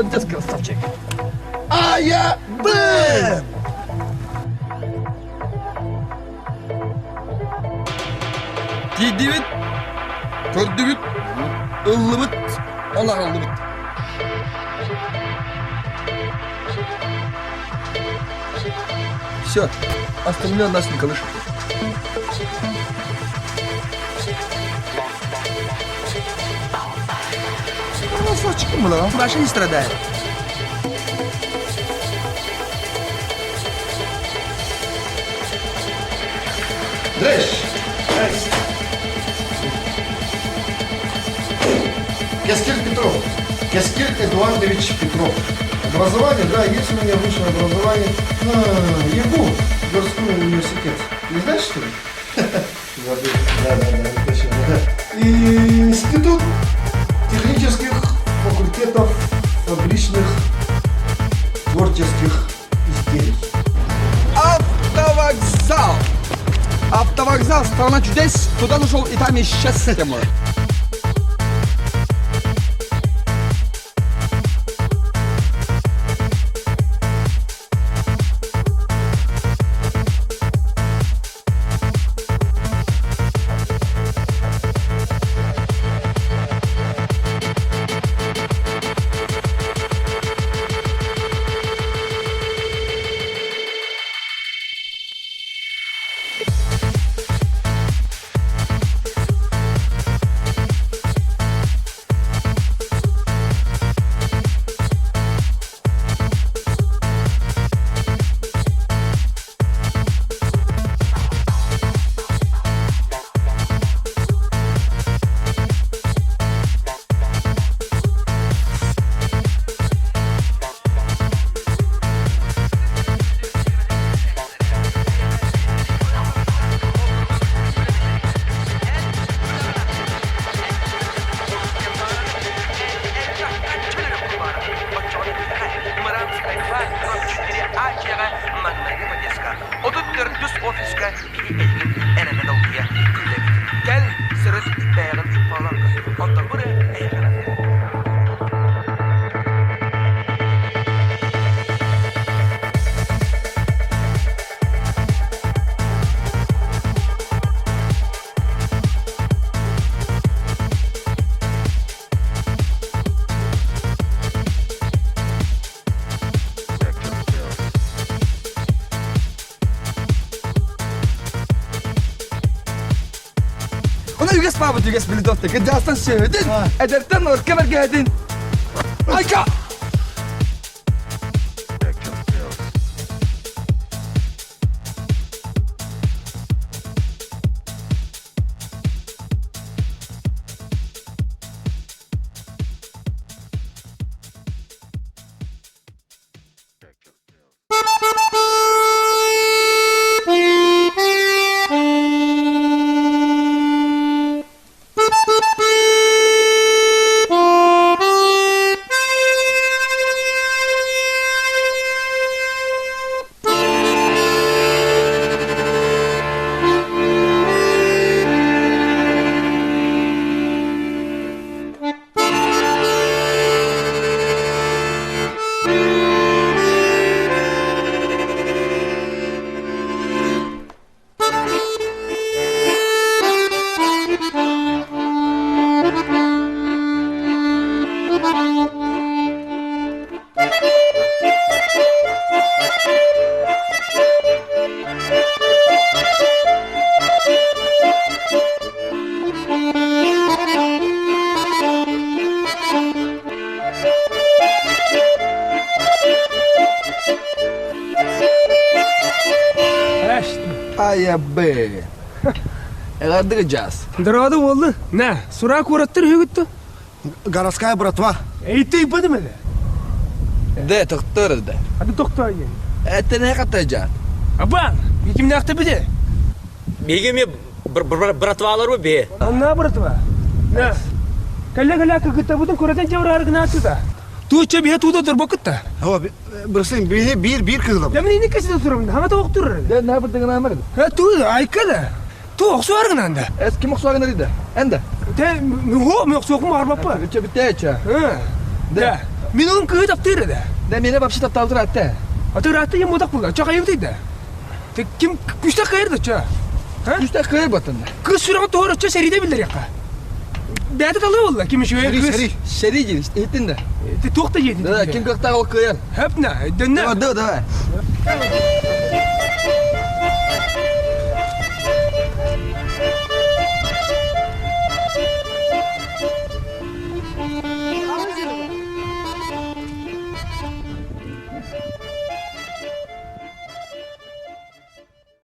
молодец, красавчик. А я Б! Тидивит, көрдүбүт, ыллыбыт, олар ыллыбыт. Все, остальное нас не колышет. Носочек мало, ваша не страдает. Здрасте. Кескель Петров. Кескель Эдуардович Петров. Образование, да, есть у меня высшее образование. ЕГУ, Городской университет. Не знаешь, что ли? Забыл. Да, точно. И институт технических факультетов фабричных творческих изделий. Автовокзал! Автовокзал, страна чудес, туда зашел и там исчез с темой. Yüges babı yüges bilidot'ta gıcastan söyledin. Ederten or kemer geldin. Ayka! Ай Б. Эларды гыжас. Дырады олды. На, сура көраттыр хөгітті. Городская братва. Эйті ипады мәлі? Де тоқтыр да. Ады тоқта еген. Это не катажат. Абан, екімне ақты біде? Бегеме братвалар бе. Анна братва. На, кәлі көгітті бұдың көретін жауыр арғына атыда. Туğça bir tuğda dur bakıtta. Hava burası bir kızım. Ya ben ne keside oturum da. Hama tavuk durur. De ne yapırdın amir? Ha tuğ aykada. Tuğ suarın anda. Eski moksuağın nerede? Ende. Te mu moksuğum var baba. Üçe bitti eçe. Ha. De. Minun kığı taptırı da. De mene babşı taptal dur hatta. Atı rahatı yem odak bulla. Çok ayıp değil de. Te kim güçte kayır da ça. Üstte kıyır batında. Kız şurağı doğru ça seride bilir yaka. Dede talı valla kim şu Seri kız. seri. Seri gir işte ettin de. Te tokta yedin. Da kim kakta o kıyır. Hep ne? Dönne. Da.